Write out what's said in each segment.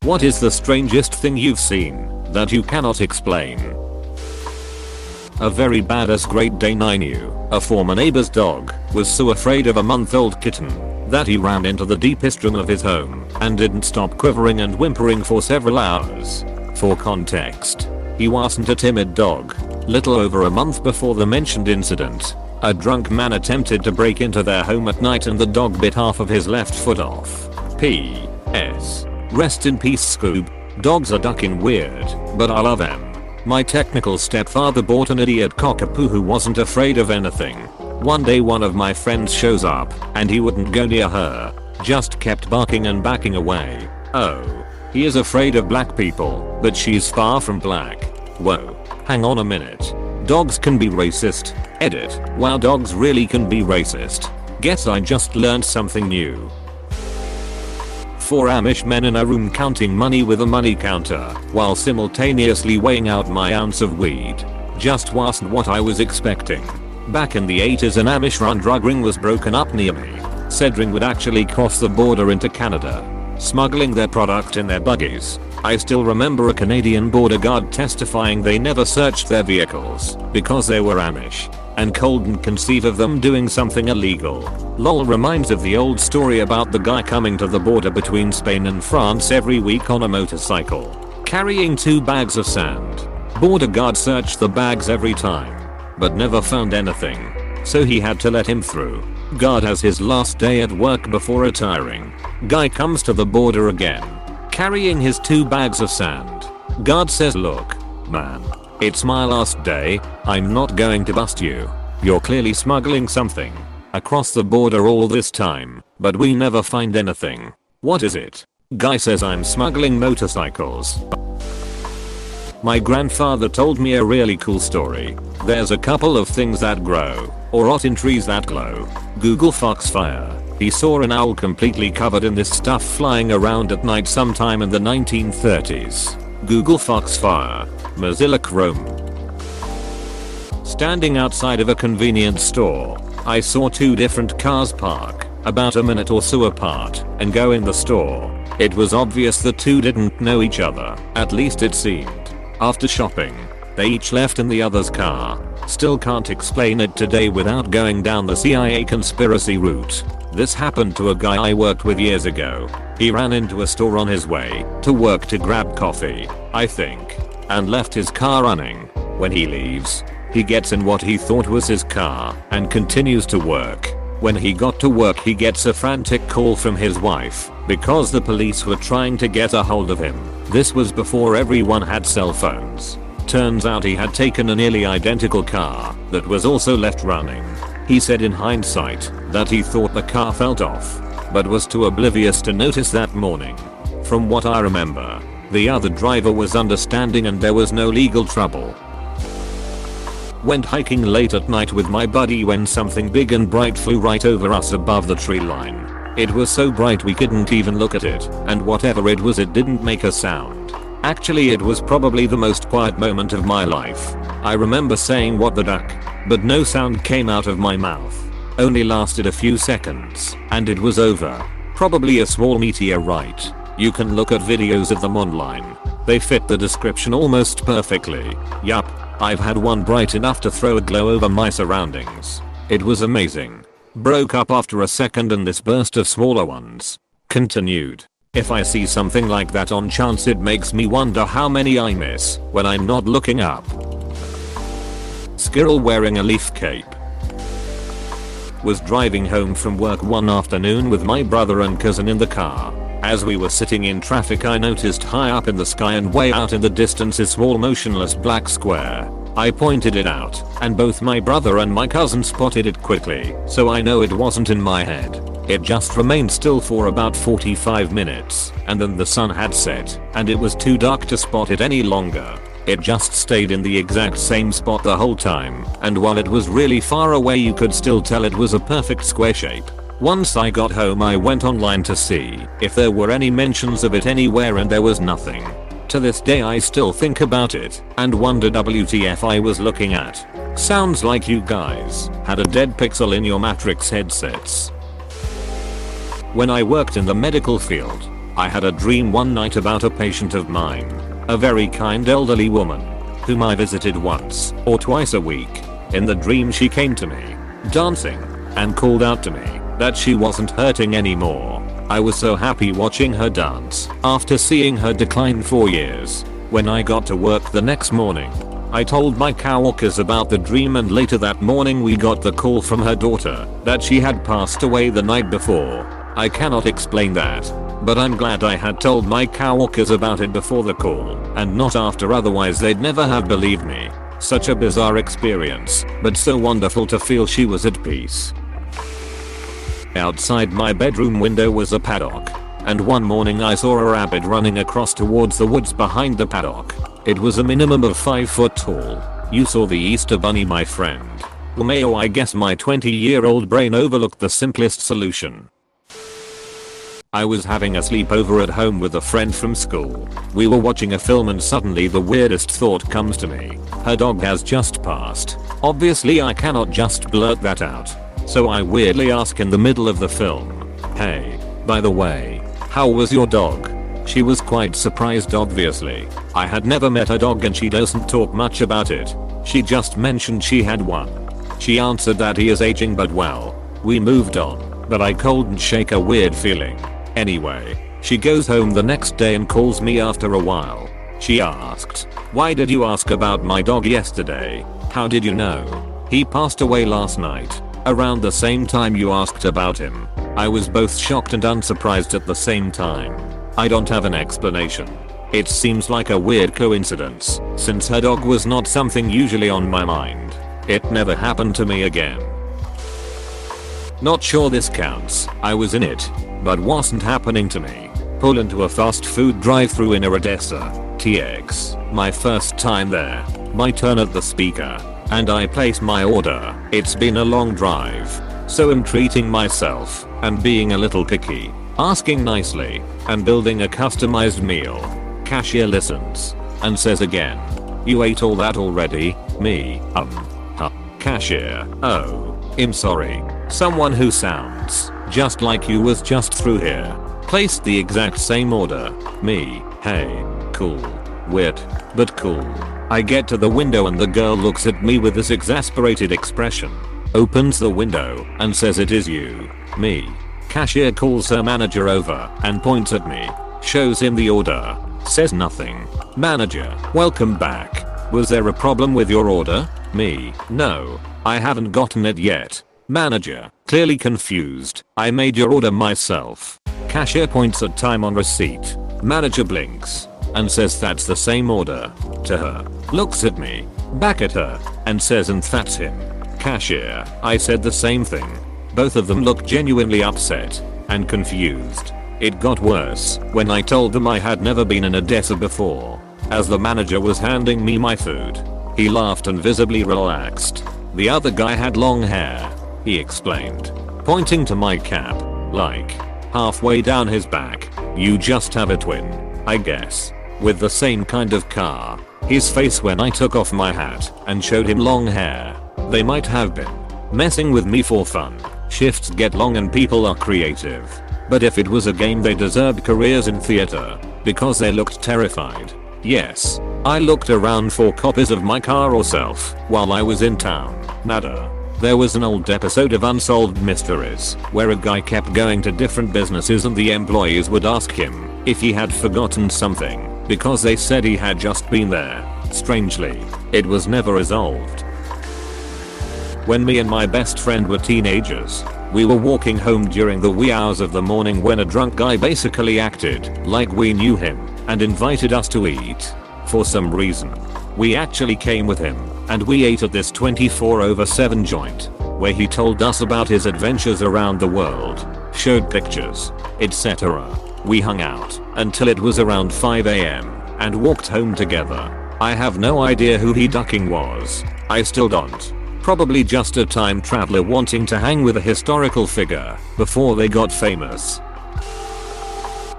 What is the strangest thing you've seen that you cannot explain? A very badass Great Dane I knew, a former neighbor's dog, was so afraid of a month-old kitten that he ran into the deepest room of his home and didn't stop quivering and whimpering for several hours. For context, he wasn't a timid dog. Little over a month before the mentioned incident, a drunk man attempted to break into their home at night and the dog bit half of his left foot off. P.S. Rest in peace, Scoob. Dogs are ducking weird, but I love them. My technical stepfather bought an idiot cockapoo who wasn't afraid of anything. One day one of my friends shows up and he wouldn't go near her, just kept barking and backing away. Oh, he is afraid of black people, but she's far from black. Whoa, hang on a minute. Dogs can be racist. Edit. Wow, dogs really can be racist. Guess I just learned something new. 4 Amish men in a room counting money with a money counter while simultaneously weighing out my ounce of weed. Just wasn't what I was expecting. Back in the 80s an Amish run drug ring was broken up near me. Said ring would actually cross the border into Canada, smuggling their product in their buggies. I still remember a Canadian border guard testifying they never searched their vehicles because they were Amish and couldn't conceive of them doing something illegal. Lol reminds of the old story about the guy coming to the border between Spain and France every week on a motorcycle, carrying 2 bags of sand. Border guard searched the bags every time, but never found anything, so he had to let him through. Guard has his last day at work before retiring. Guy comes to the border again, carrying his 2 bags of sand. Guard says, "Look, man, it's my last day. I'm not going to bust you. You're clearly smuggling something across the border all this time, but we never find anything. What is it?" Guy says, "I'm smuggling motorcycles." My grandfather told me a really cool story. There's a couple of things that grow or rot in trees that glow. Google foxfire. He saw an owl completely covered in this stuff flying around at night sometime in the 1930s. Google foxfire. Mozilla Chrome. Standing outside of a convenience store, I saw 2 different cars park about a minute or so apart and go in the store. It was obvious the 2 didn't know each other, at least it seemed. After shopping, they each left in the other's car. Still can't explain it today without going down the CIA conspiracy route. This happened to a guy I worked with years ago. He ran into a store on his way to work to grab coffee, I think, and left his car running. When he leaves, he gets in what he thought was his car and continues to work. When he got to work he gets a frantic call from his wife because the police were trying to get a hold of him. This was before everyone had cell phones. Turns out he had taken a nearly identical car that was also left running. He said in hindsight that he thought the car felt off, but was too oblivious to notice that morning. From what I remember, the other driver was understanding and there was no legal trouble. Went hiking late at night with my buddy when something big and bright flew right over us above the tree line. It was so bright we couldn't even look at it, and whatever it was it didn't make a sound. Actually it was probably the most quiet moment of my life. I remember saying "what the duck," but no sound came out of my mouth. Only lasted a few seconds, and it was over. Probably a small meteorite. You can look at videos of them online. They fit the description almost perfectly. Yup, I've had one bright enough to throw a glow over my surroundings. It was amazing. Broke up after a second and this burst of smaller ones continued. If I see something like that on chance it makes me wonder how many I miss when I'm not looking up. Squirrel wearing a leaf cape. Was driving home from work one afternoon with my brother and cousin in the car. As we were sitting in traffic I noticed high up in the sky and way out in the distance a small motionless black square. I pointed it out, and both my brother and my cousin spotted it quickly, so I know it wasn't in my head. It just remained still for about 45 minutes, and then the sun had set, and it was too dark to spot it any longer. It just stayed in the exact same spot the whole time, and while it was really far away you could still tell it was a perfect square shape. Once I got home I went online to see if there were any mentions of it anywhere and there was nothing. To this day I still think about it and wonder WTF I was looking at. Sounds like you guys had a dead pixel in your Matrix headsets. When I worked in the medical field, I had a dream one night about a patient of mine, a very kind elderly woman, whom I visited once or twice a week. In the dream she came to me, dancing, and called out to me that she wasn't hurting anymore. I was so happy watching her dance after seeing her decline for years. When I got to work the next morning, I told my coworkers about the dream, and later that morning we got the call from her daughter that she had passed away the night before. I cannot explain that, but I'm glad I had told my coworkers about it before the call and not after, otherwise they'd never have believed me. Such a bizarre experience, but so wonderful to feel she was at peace. Outside my bedroom window was a paddock, and one morning I saw a rabbit running across towards the woods behind the paddock. It was a minimum of 5 foot tall. You saw the Easter Bunny, my friend. Mayo, I guess my 20-year-old brain overlooked the simplest solution. I was having a sleepover at home with a friend from school. We were watching a film and suddenly the weirdest thought comes to me. Her dog has just passed. Obviously I cannot just blurt that out. So I weirdly ask in the middle of the film, "Hey, by the way, how was your dog?" She was quite surprised obviously. I had never met her dog and she doesn't talk much about it. She just mentioned she had one. She answered that he is aging but well. We moved on, but I couldn't shake a weird feeling. Anyway, she goes home the next day and calls me after a while. She asked, "Why did you ask about my dog yesterday? How did you know? He passed away last night, around the same time you asked about him." I was both shocked and unsurprised at the same time. I don't have an explanation. It seems like a weird coincidence, since her dog was not something usually on my mind. It never happened to me again. Not sure this counts. I was in it, but wasn't happening to me. Pull into a fast food drive-thru in Odessa, TX. My first time there. My turn at the speaker, and I place my order. It's been a long drive, so I'm treating myself and being a little picky, asking nicely, and building a customized meal. Cashier listens and says again, "You ate all that already?" Me, huh. Cashier, "Oh, I'm sorry. Someone who sounds just like you was just through here. Placed the exact same order." Me, "Hey, cool. Weird, but cool." I get to the window and the girl looks at me with this exasperated expression, opens the window and says, "It is you." Me. Cashier calls her manager over and points at me, shows him the order, says nothing. Manager, "Welcome back. Was there a problem with your order?" Me, "No, I haven't gotten it yet." Manager, clearly confused, "I made your order myself." Cashier points at time on receipt. Manager blinks and says that's the same order to her. Looks at me, back at her, and says, "And that's him." Cashier, I said the same thing. Both of them looked genuinely upset and confused. It got worse when I told them I had never been in Odessa before. As the manager was handing me my food, he laughed and visibly relaxed. "The other guy had long hair," he explained, pointing to my cap, like halfway down his back. "You just have a twin, I guess, with the same kind of car." His face when I took off my hat and showed him long hair. They might have been messing with me for fun. Shifts get long and people are creative. But if it was a game, they deserved careers in theater, because they looked terrified. Yes, I looked around for copies of my car or self while I was in town. Nada. There was an old episode of Unsolved Mysteries where a guy kept going to different businesses and the employees would ask him if he had forgotten something because they said he had just been there. Strangely, it was never resolved. When me and my best friend were teenagers, we were walking home during the wee hours of the morning when a drunk guy basically acted like we knew him and invited us to eat. For some reason, we actually came with him, and we ate at this 24/7 joint, where he told us about his adventures around the world, showed pictures, etc. We hung out until it was around 5 AM and walked home together. I have no idea who he ducking was. I still don't. Probably just a time traveler wanting to hang with a historical figure before they got famous.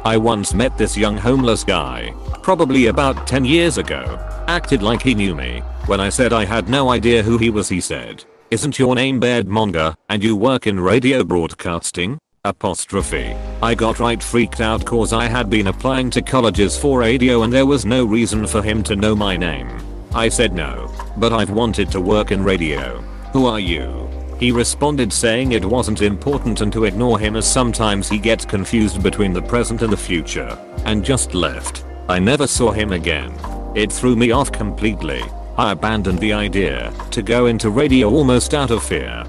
I once met this young homeless guy, probably about 10 years ago. Acted like he knew me. When I said I had no idea who he was, he said, "Isn't your name Baird Monga and you work in radio broadcasting?" Apostrophe. I got right freaked out cause I had been applying to colleges for radio and there was no reason for him to know my name. I said no, but I've wanted to work in radio. Who are you? He responded saying it wasn't important and to ignore him as sometimes he gets confused between the present and the future, and just left. I never saw him again. It threw me off completely. I abandoned the idea to go into radio almost out of fear.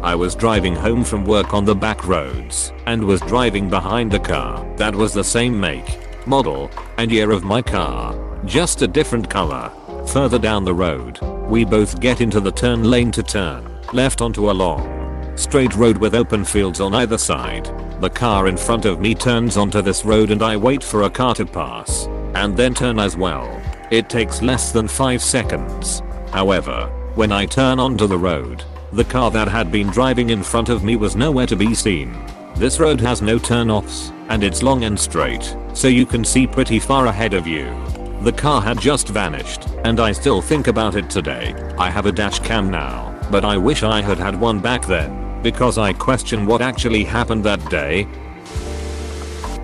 I was driving home from work on the back roads and was driving behind a car that was the same make, model, and year of my car, just a different color. Further down the road, we both get into the turn lane to turn left onto a long, straight road with open fields on either side. The car in front of me turns onto this road and I wait for a car to pass and then turn as well. It takes less than 5 seconds. However, when I turn onto the road, the car that had been driving in front of me was nowhere to be seen. This road has no turn-offs, and it's long and straight, so you can see pretty far ahead of you. The car had just vanished, and I still think about it today. I have a dash cam now, but I wish I had had one back then, because I question what actually happened that day.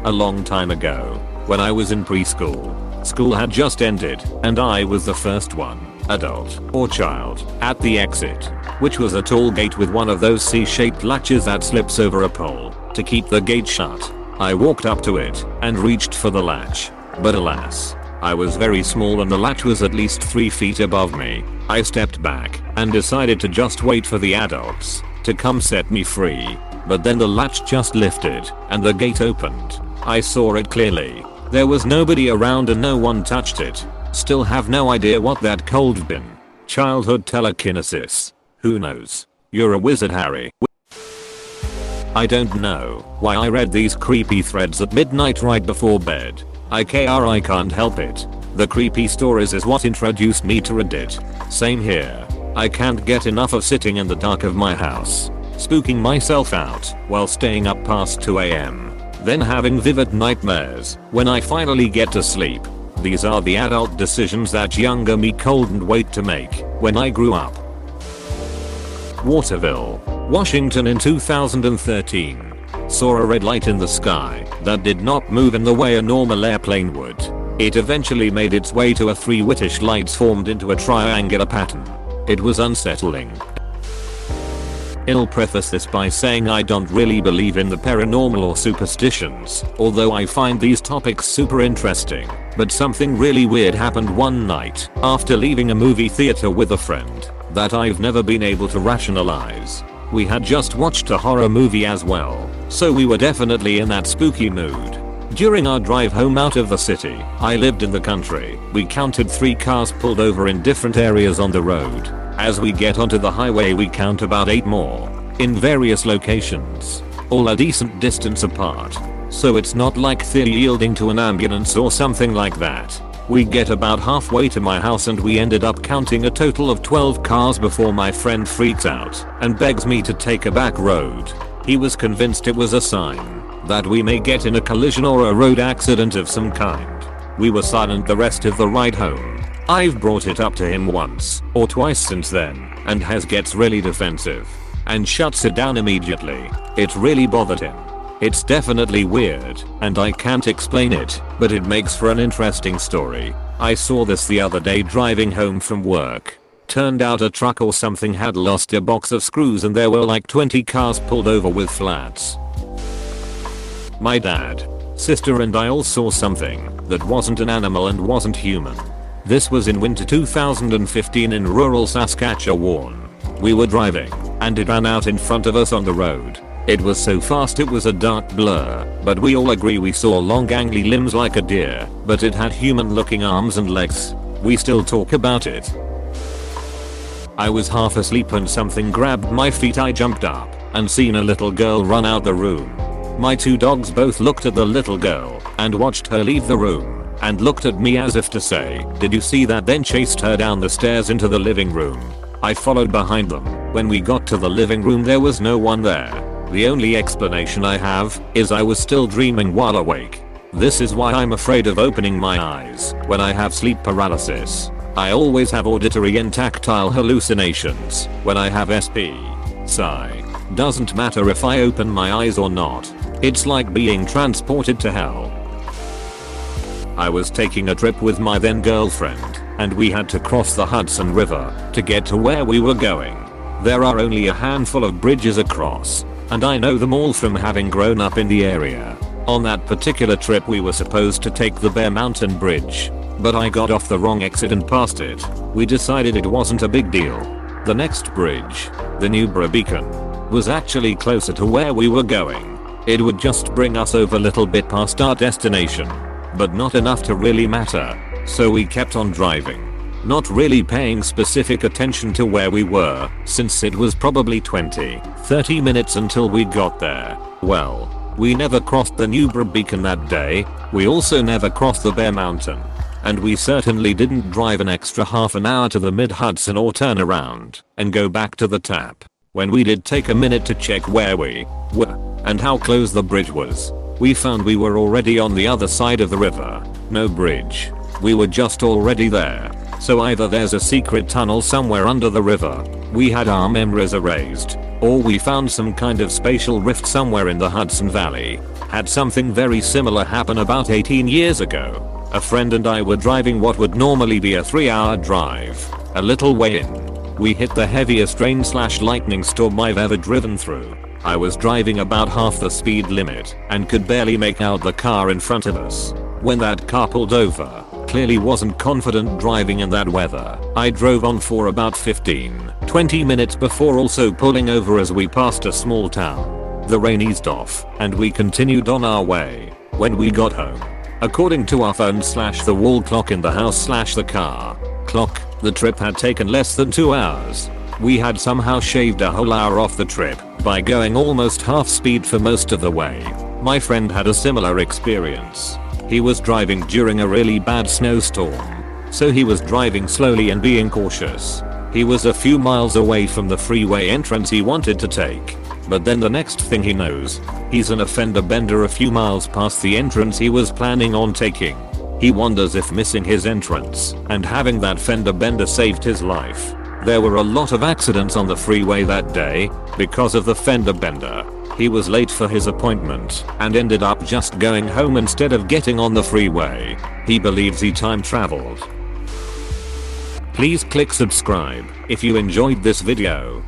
A long time ago, when I was in preschool, school had just ended, and I was the first one, adult or child, at the exit, which was a tall gate with one of those C-shaped latches that slips over a pole to keep the gate shut. I walked up to it and reached for the latch, but alas, I was very small and the latch was at least 3 feet above me. I stepped back and decided to just wait for the adults to come set me free, but then the latch just lifted and the gate opened. I saw it clearly. There was nobody around and no one touched it. Still have no idea what that could've been. Childhood telekinesis. Who knows? You're a wizard, Harry. I don't know why I read these creepy threads at midnight right before bed. I can't help it. The creepy stories is what introduced me to Reddit. Same here. I can't get enough of sitting in the dark of my house, spooking myself out while staying up past 2 AM, then having vivid nightmares when I finally get to sleep. These are the adult decisions that younger me couldn't wait to make when I grew up. Waterville, Washington in 2013. Saw a red light in the sky that did not move in the way a normal airplane would. It eventually made its way to a 3 whitish lights formed into a triangular pattern. It was unsettling. I'll preface this by saying I don't really believe in the paranormal or superstitions, although I find these topics super interesting. But something really weird happened one night after leaving a movie theater with a friend that I've never been able to rationalize. We had just watched a horror movie as well, so we were definitely in that spooky mood. During our drive home out of the city, I lived in the country. We counted 3 cars pulled over in different areas on the road. As we get onto the highway we count about 8 more, in various locations, all a decent distance apart. So it's not like they're yielding to an ambulance or something like that. We get about halfway to my house and we ended up counting a total of 12 cars before my friend freaks out and begs me to take a back road. He was convinced it was a sign that we may get in a collision or a road accident of some kind. We were silent the rest of the ride home. I've brought it up to him once or twice since then, and gets really defensive and shuts it down immediately. It really bothered him. It's definitely weird, and I can't explain it, but it makes for an interesting story. I saw this the other day driving home from work. Turned out a truck or something had lost a box of screws and there were like 20 cars pulled over with flats. My dad, sister and I all saw something that wasn't an animal and wasn't human. This was in winter 2015 in rural Saskatchewan. We were driving, and it ran out in front of us on the road. It was so fast it was a dark blur, but we all agree we saw long gangly limbs like a deer, but it had human looking arms and legs. We still talk about it. I was half asleep and something grabbed my feet. I jumped up and seen a little girl run out the room. My 2 dogs both looked at the little girl and watched her leave the room and looked at me as if to say, "Did you see that?" Then chased her down the stairs into the living room. I followed behind them. When we got to the living room there was no one there. The only explanation I have is I was still dreaming while awake. This is why I'm afraid of opening my eyes when I have sleep paralysis. I always have auditory and tactile hallucinations when I have SP, psi, Doesn't matter if I open my eyes or not. It's like being transported to hell. I was taking a trip with my then girlfriend, and we had to cross the Hudson River to get to where we were going. There are only a handful of bridges across, and I know them all from having grown up in the area. On that particular trip we were supposed to take the Bear Mountain Bridge, but I got off the wrong exit and passed it. We decided it wasn't a big deal. The next bridge, the Newborough Beacon, was actually closer to where we were going. It would just bring us over a little bit past our destination, but not enough to really matter, so we kept on driving, not really paying specific attention to where we were, since it was probably 20-30 minutes until we got there. Well, we never crossed the Newborough Beacon that day, we also never crossed the Bear Mountain, and we certainly didn't drive an extra half an hour to the mid-Hudson or turn around and go back to the tap. When we did take a minute to check where we were and how close the bridge was, we found we were already on the other side of the river. No bridge. We were just already there. So either there's a secret tunnel somewhere under the river, we had our memories erased, or we found some kind of spatial rift somewhere in the Hudson Valley. Had something very similar happen about 18 years ago. A friend and I were driving what would normally be a 3-hour drive. A little way in, we hit the heaviest rain/lightning storm I've ever driven through. I was driving about half the speed limit and could barely make out the car in front of us. When that car pulled over, clearly wasn't confident driving in that weather. I drove on for about 15-20 minutes before also pulling over as we passed a small town. The rain eased off and we continued on our way. When we got home, according to our phone/the wall clock in the house/the car clock, the trip had taken less than 2 hours. We had somehow shaved a whole hour off the trip by going almost half speed for most of the way. My friend had a similar experience. He was driving during a really bad snowstorm, so he was driving slowly and being cautious. He was a few miles away from the freeway entrance he wanted to take, but then the next thing he knows, he's in a fender bender a few miles past the entrance he was planning on taking. He wonders if missing his entrance and having that fender bender saved his life. There were a lot of accidents on the freeway that day because of the fender bender. He was late for his appointment and ended up just going home instead of getting on the freeway. He believes he time traveled. Please click subscribe if you enjoyed this video.